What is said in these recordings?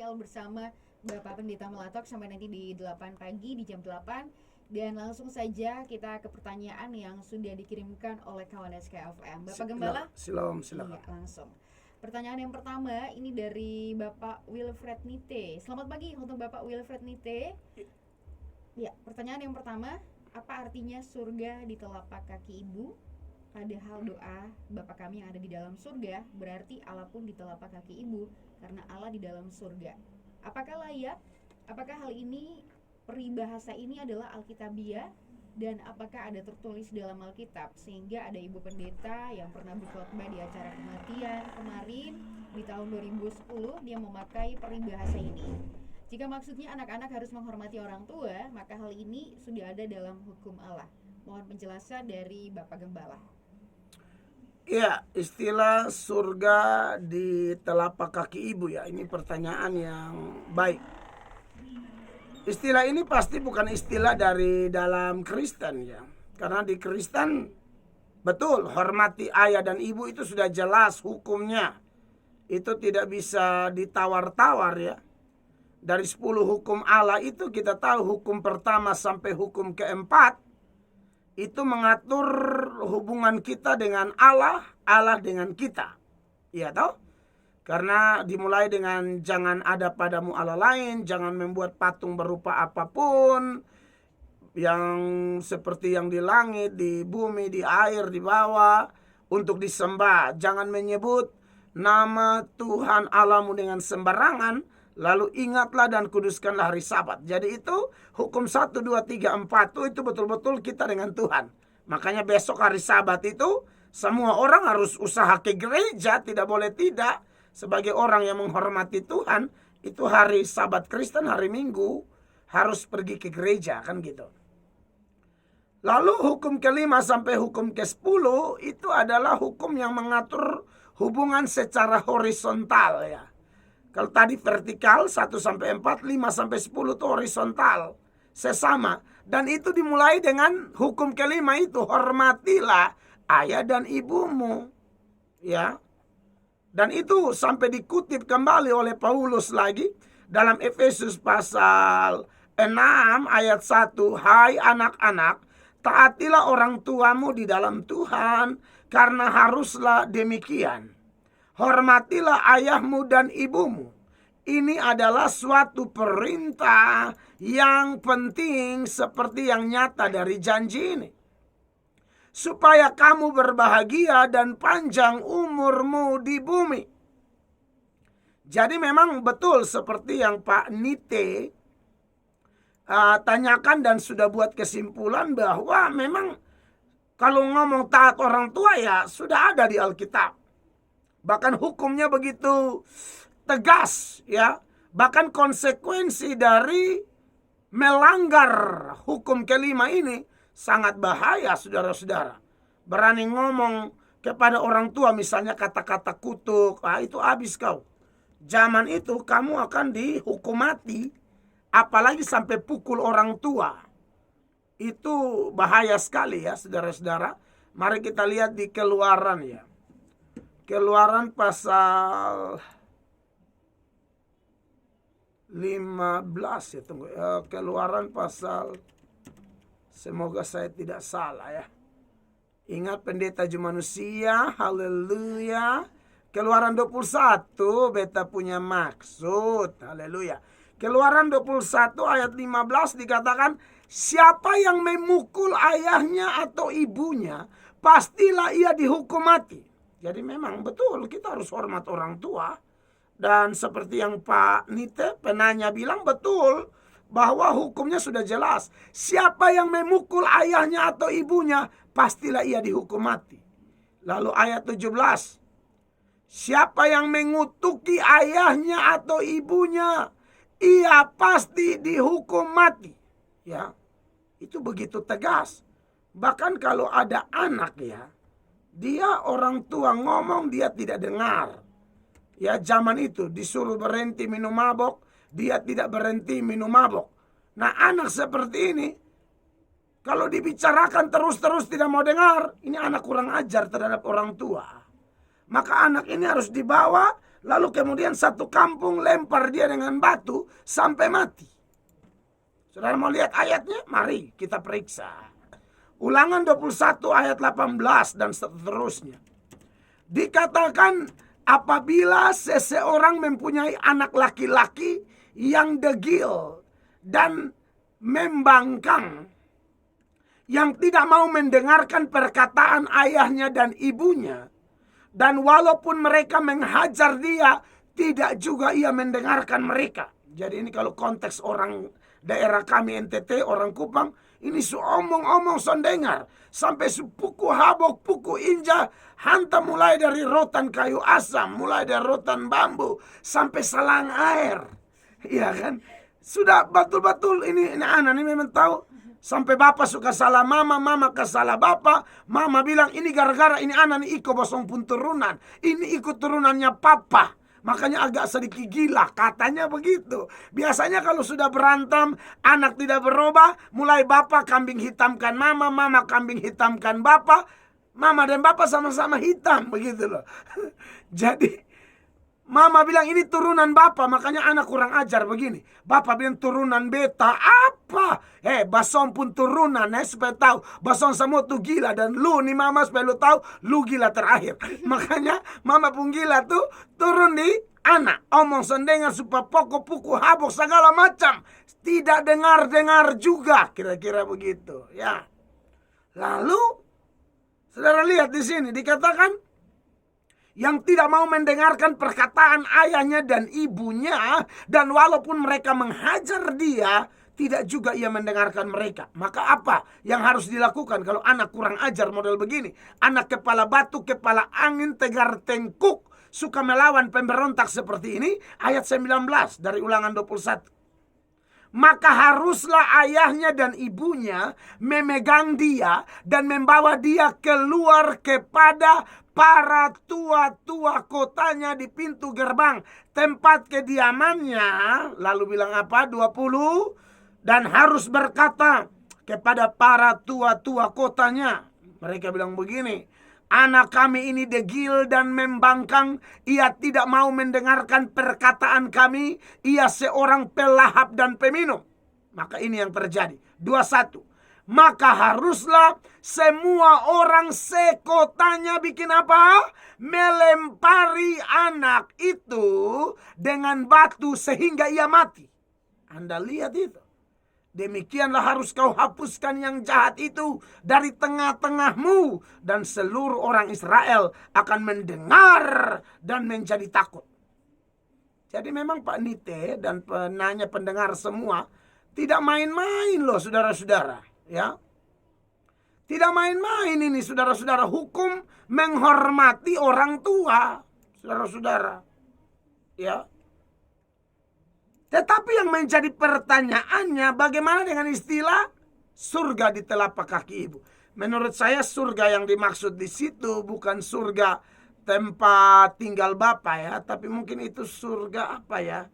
spesial bersama Bapak Pendeta Melatok sampai nanti di 8 pagi, di jam 8. Dan langsung saja kita ke pertanyaan yang sudah dikirimkan oleh kawan SKFM. Bapak Gembala? Silakan. Iya, langsung. Pertanyaan yang pertama ini dari Bapak Wilfred Nite. Selamat pagi untuk Bapak Wilfred Nite. Ya, pertanyaan yang pertama, apa artinya surga di telapak kaki ibu? Padahal doa Bapa kami yang ada di dalam surga berarti Allah pun di telapak kaki ibu, karena Allah di dalam surga. Apakah layak? Apakah hal ini, peribahasa ini adalah Alkitabiah? Dan apakah ada tertulis dalam Alkitab? Sehingga ada ibu pendeta yang pernah berkhotbah di acara kematian kemarin di tahun 2010, dia memakai peribahasa ini. Jika maksudnya anak-anak harus menghormati orang tua, maka hal ini sudah ada dalam hukum Allah. Mohon penjelasan dari Bapak Gembala. Ya, istilah surga di telapak kaki ibu ya, ini pertanyaan yang baik. Istilah ini pasti bukan istilah dari dalam Kristen ya. Karena di Kristen betul hormati ayah dan ibu itu sudah jelas hukumnya. Itu tidak bisa ditawar-tawar ya. Dari 10 hukum Allah itu kita tahu hukum pertama sampai hukum keempat itu mengatur hubungan kita dengan Allah, Allah dengan kita. Iya toh? Karena dimulai dengan jangan ada padamu Allah lain, jangan membuat patung berupa apapun yang seperti yang di langit, di bumi, di air, di bawah untuk disembah. Jangan menyebut nama Tuhan Allahmu dengan sembarangan. Lalu ingatlah dan kuduskanlah hari Sabat. Jadi itu hukum 1, 2, 3, 4 itu betul-betul kita dengan Tuhan. Makanya besok hari Sabat itu semua orang harus usaha ke gereja. Tidak boleh tidak. Sebagai orang yang menghormati Tuhan, itu hari Sabat Kristen, hari Minggu harus pergi ke gereja, kan gitu. Lalu hukum ke-5 sampai hukum ke-10 itu adalah hukum yang mengatur hubungan secara horizontal ya. Kalau tadi vertikal 1 sampai 4, 5 sampai 10 itu horizontal, sesama. Dan itu dimulai dengan hukum ke-5 itu, hormatilah ayah dan ibumu. Ya. Dan itu sampai dikutip kembali oleh Paulus lagi dalam Efesus pasal 6 ayat 1. Hai anak-anak, taatilah orang tuamu di dalam Tuhan, karena haruslah demikian. Hormatilah ayahmu dan ibumu. Ini adalah suatu perintah yang penting seperti yang nyata dari janji ini. Supaya kamu berbahagia dan panjang umurmu di bumi. Jadi memang betul seperti yang Pak Nite tanyakan dan sudah buat kesimpulan bahwa memang kalau ngomong taat orang tua ya sudah ada di Alkitab. Bahkan hukumnya begitu tegas ya. Bahkan konsekuensi dari melanggar hukum ke-5 ini sangat bahaya saudara-saudara. Berani ngomong kepada orang tua misalnya kata-kata kutuk, itu habis kau. Zaman itu kamu akan dihukum mati. Apalagi sampai pukul orang tua. Itu bahaya sekali ya saudara-saudara. Mari kita lihat di Keluaran ya. Keluaran pasal 15 ya, tunggu. Keluaran pasal, semoga saya tidak salah ya. Ingat pendeta ju manusia, haleluya. Keluaran 21 beta punya maksud, haleluya. Keluaran 21 ayat 15 dikatakan, siapa yang memukul ayahnya atau ibunya, pastilah ia dihukum mati. Jadi memang betul kita harus hormat orang tua. Dan seperti yang Pak Nite penanya bilang betul bahwa hukumnya sudah jelas. Siapa yang memukul ayahnya atau ibunya pastilah ia dihukum mati. Lalu ayat 17. Siapa yang mengutuki ayahnya atau ibunya ia pasti dihukum mati. Ya. Itu begitu tegas. Bahkan kalau ada anak ya, dia orang tua ngomong dia tidak dengar. Ya zaman itu disuruh berhenti minum mabok, dia tidak berhenti minum mabok. Nah anak seperti ini, kalau dibicarakan terus-terus tidak mau dengar, ini anak kurang ajar terhadap orang tua. Maka anak ini harus dibawa Lalu kemudian satu kampung lempar dia dengan batu sampai mati. Saudara mau lihat ayatnya? Mari kita periksa. Ulangan 21 ayat 18 dan seterusnya. Dikatakan apabila seseorang mempunyai anak laki-laki yang degil dan membangkang, yang tidak mau mendengarkan perkataan ayahnya dan ibunya, dan walaupun mereka menghajar dia, tidak juga ia mendengarkan mereka. Jadi ini kalau konteks orang daerah kami NTT, orang Kupang, ini omong-omong sondengar. Sampai puku habok, puku inja, hantam mulai dari rotan kayu asam, mulai dari rotan bambu, sampai selang air. Iya kan? Sudah betul-betul ini anak ini memang tahu. Sampai bapak suka salah mama, mama ke salah bapak. Mama bilang ini gara-gara ini anak ini ikut bosong pun turunan. Ini ikut turunannya papa. Makanya agak sedikit gila, katanya begitu. Biasanya kalau sudah berantem, anak tidak berubah, mulai bapak kambing hitamkan mama, mama kambing hitamkan bapak, mama dan bapak sama-sama hitam, begitu loh. Jadi mama bilang ini turunan bapak, makanya anak kurang ajar begini. Bapak bilang turunan beta, apa? Basong pun turunan, supaya tahu. Basong semua tuh gila, dan lu nih mama supaya lu tahu, lu gila terakhir. Makanya mama pun gila tuh turun di anak. Omong sendengar supaya pokok puku habok segala macam. Tidak dengar-dengar juga, kira-kira begitu. Ya. Lalu, saudara lihat di sini dikatakan, yang tidak mau mendengarkan perkataan ayahnya dan ibunya, dan walaupun mereka menghajar dia, tidak juga ia mendengarkan mereka. Maka apa yang harus dilakukan kalau anak kurang ajar model begini? Anak kepala batu, kepala angin, tegar tengkuk, suka melawan pemberontak seperti ini. Ayat 19 dari Ulangan 21. Maka haruslah ayahnya dan ibunya memegang dia dan membawa dia keluar kepada para tua-tua kotanya di pintu gerbang tempat kediamannya. Lalu bilang apa? 20. Dan harus berkata kepada para tua-tua kotanya. Mereka bilang begini, anak kami ini degil dan membangkang. Ia tidak mau mendengarkan perkataan kami. Ia seorang pelahap dan peminum. Maka ini yang terjadi. 21. Maka haruslah semua orang sekotanya bikin apa? Melempari anak itu dengan batu sehingga ia mati. Anda lihat itu. Demikianlah harus kau hapuskan yang jahat itu dari tengah-tengahmu. Dan seluruh orang Israel akan mendengar dan menjadi takut. Jadi memang Pak Nite dan penanya pendengar semua tidak main-main loh saudara-saudara. Ya, tidak main-main ini saudara-saudara. Hukum menghormati orang tua, saudara-saudara. Ya. Tetapi yang menjadi pertanyaannya, bagaimana dengan istilah surga di telapak kaki ibu? Menurut saya surga yang dimaksud di situ bukan surga tempat tinggal Bapak ya, tapi mungkin itu surga apa ya?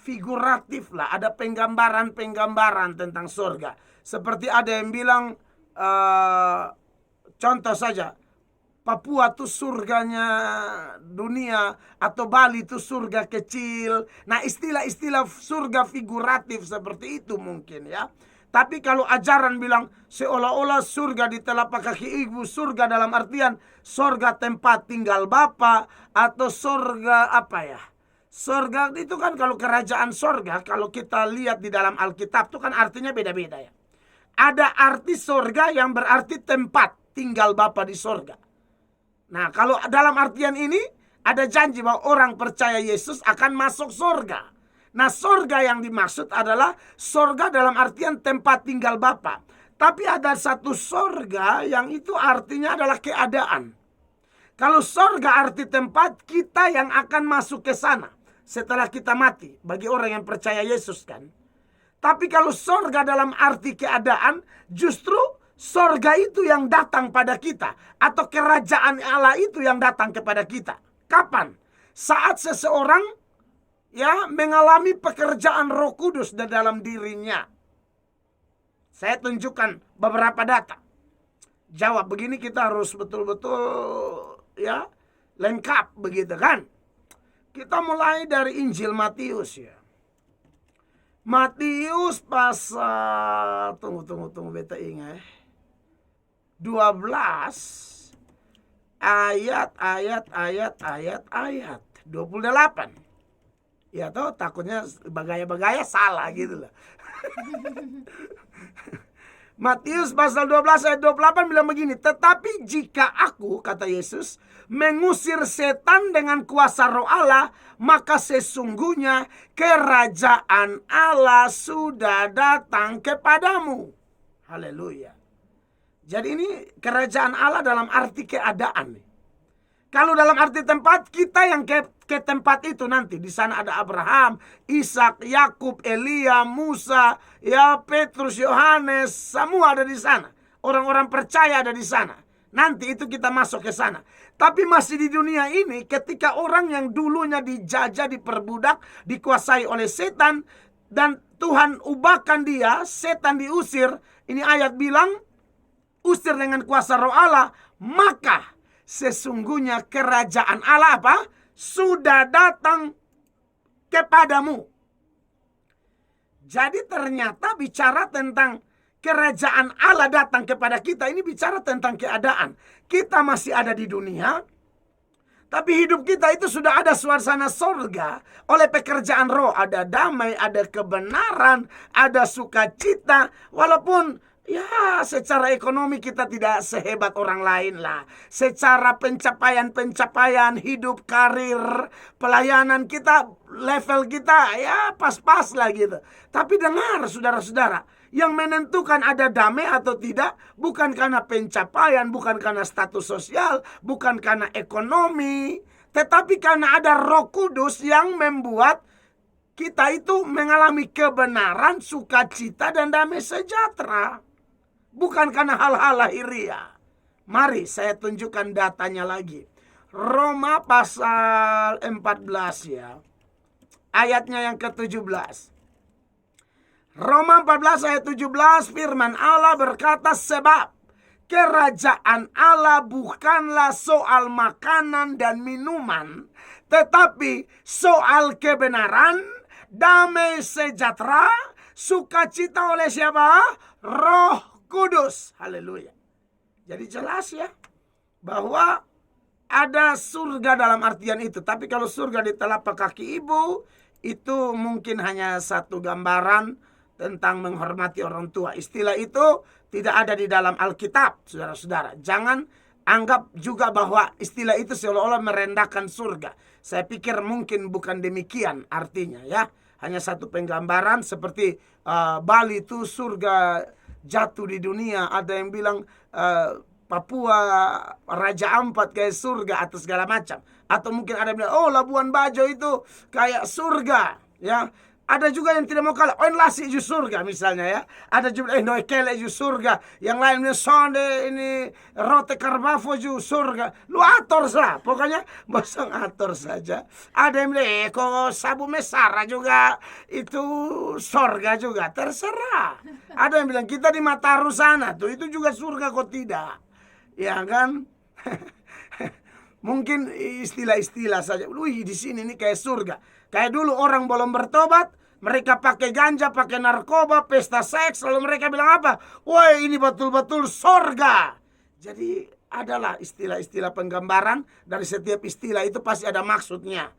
Figuratif lah, ada penggambaran-penggambaran tentang surga. Seperti ada yang bilang, contoh saja, Papua tuh surganya dunia, atau Bali tuh surga kecil. Nah, istilah-istilah surga figuratif seperti itu mungkin ya. Tapi kalau ajaran bilang seolah-olah surga di telapak kaki ibu, surga dalam artian surga tempat tinggal Bapa, atau surga apa ya? Surga itu kan kalau kerajaan surga, kalau kita lihat di dalam Alkitab itu kan artinya beda-beda ya. Ada arti surga yang berarti tempat tinggal Bapa di surga. Nah, kalau dalam artian ini ada janji bahwa orang percaya Yesus akan masuk surga. Nah, surga yang dimaksud adalah surga dalam artian tempat tinggal Bapa. Tapi ada satu surga yang itu artinya adalah keadaan. Kalau surga arti tempat, kita yang akan masuk ke sana setelah kita mati, bagi orang yang percaya Yesus kan. Tapi kalau surga dalam arti keadaan, justru surga itu yang datang pada kita, atau kerajaan Allah itu yang datang kepada kita. Kapan? Saat seseorang ya mengalami pekerjaan Roh Kudus di dalam dirinya. Saya tunjukkan beberapa data. Jawab begini, kita harus betul-betul ya lengkap begitu kan. Kita mulai dari Injil Matius ya. Matius pasal tunggu beta ingat 12 ayat 28. Ya toh, takutnya bagaya-bagaya salah gitu lah. Matius pasal 12 ayat 28 bilang begini, tetapi jika aku, kata Yesus, mengusir setan dengan kuasa roh Allah, maka sesungguhnya kerajaan Allah sudah datang kepadamu. Haleluya. Jadi ini kerajaan Allah dalam arti keadaan. Kalau dalam arti tempat, kita yang ke tempat itu nanti. Di sana ada Abraham, Ishak, Yakub, Elia, Musa, ya Petrus, Yohanes, semua ada di sana. Orang-orang percaya ada di sana. Nanti itu kita masuk ke sana. Tapi masih di dunia ini, ketika orang yang dulunya dijajah, diperbudak, dikuasai oleh setan, dan Tuhan ubahkan dia, setan diusir. Ini ayat bilang, usir dengan kuasa roh Allah, maka sesungguhnya kerajaan Allah apa? Sudah datang kepadamu. Jadi ternyata bicara tentang kerajaan Allah datang kepada kita, ini bicara tentang keadaan. Kita masih ada di dunia, tapi hidup kita itu sudah ada suasana surga oleh pekerjaan roh. Ada damai, ada kebenaran, ada sukacita. Walaupun ya secara ekonomi kita tidak sehebat orang lain lah. Secara pencapaian hidup, karir, pelayanan kita, level kita ya pas-pas lah gitu. Tapi dengar saudara-saudara, yang menentukan ada damai atau tidak bukan karena pencapaian, bukan karena status sosial, bukan karena ekonomi, tetapi karena ada Roh Kudus yang membuat kita itu mengalami kebenaran, sukacita, dan damai sejahtera. Bukan karena hal-hal lahiriah. Mari saya tunjukkan datanya lagi. Roma pasal 14 ya. Ayatnya yang ke-17. Roma 14 ayat 17, firman Allah berkata, sebab kerajaan Allah bukanlah soal makanan dan minuman, tetapi soal kebenaran, damai sejahtera, sukacita oleh siapa? Roh Kudus. Haleluya. Jadi jelas ya bahwa ada surga dalam artian itu. Tapi kalau surga di telapak kaki ibu, itu mungkin hanya satu gambaran tentang menghormati orang tua. Istilah itu tidak ada di dalam Alkitab, saudara-saudara. Jangan anggap juga bahwa istilah itu seolah-olah merendahkan surga. Saya pikir mungkin bukan demikian artinya ya. Hanya satu penggambaran seperti Bali itu surga jatuh di dunia. Ada yang bilang Papua Raja Ampat kayak surga atau segala macam. Atau mungkin ada yang bilang, oh Labuan Bajo itu kayak surga ya. Ada juga yang tidak mau kalah, oh lasi ju surga misalnya ya. Ada juga noekele ju surga. Yang lain bilang sonde ini rote karbafo ju surga. Lu atur sah, pokoknya bosong atur saja. Ada yang bilang kok sabu mesara juga itu surga juga, terserah. Ada yang bilang kita di Mataru sana tuh itu juga surga kok tidak. Ya kan? Mungkin istilah-istilah saja. Wih, di sini nih kayak surga. Kayak dulu orang belum bertobat, mereka pakai ganja, pakai narkoba, pesta seks, lalu mereka bilang apa? Wah, ini betul-betul surga. Jadi adalah istilah-istilah penggambaran, dari setiap istilah itu pasti ada maksudnya.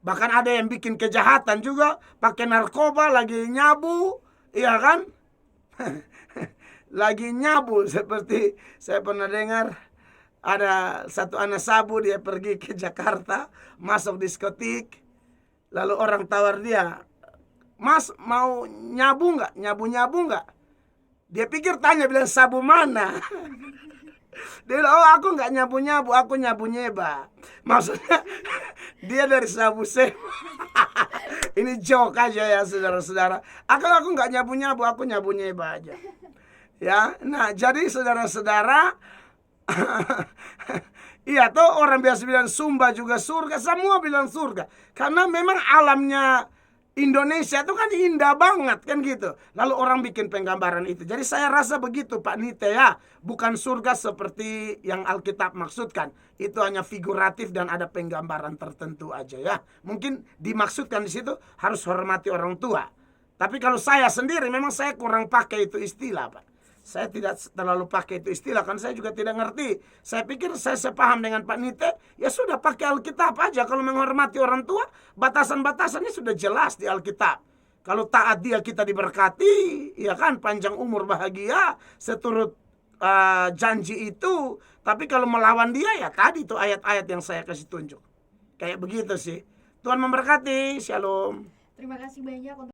Bahkan ada yang bikin kejahatan juga, pakai narkoba, lagi nyabu, iya kan? Lagi nyabu, seperti saya pernah dengar ada satu anak sabu, dia pergi ke Jakarta, masuk diskotik, lalu orang tawar dia, Mas mau nyabu nggak? Nyabu nggak? Dia pikir tanya, bilang sabu mana? Dia bilang, oh aku nggak nyabu, aku nyabu nyeba. Maksudnya dia dari sabu seba. Ini joke aja ya saudara-saudara. Aku nggak nyabu, aku nyabu nyeba aja. Ya, nah jadi saudara-saudara, iya toh orang biasa bilang Sumba juga surga, semua bilang surga. Karena memang alamnya Indonesia itu kan indah banget kan gitu. Lalu orang bikin penggambaran itu. Jadi saya rasa begitu Pak Nite ya. Bukan surga seperti yang Alkitab maksudkan. Itu hanya figuratif dan ada penggambaran tertentu aja ya. Mungkin dimaksudkan di situ harus hormati orang tua. Tapi kalau saya sendiri memang saya kurang pakai itu istilah Pak. Saya tidak terlalu pakai itu istilah, kan saya juga tidak ngerti. Saya pikir saya sepaham dengan Pak Nite, ya sudah pakai Alkitab aja. Kalau menghormati orang tua, batasan-batasannya sudah jelas di Alkitab. Kalau taat dia kita diberkati, ya kan, panjang umur bahagia, seturut janji itu. Tapi kalau melawan dia, ya tadi tuh ayat-ayat yang saya kasih tunjuk. Kayak begitu sih. Tuhan memberkati, shalom. Terima kasih banyak untuk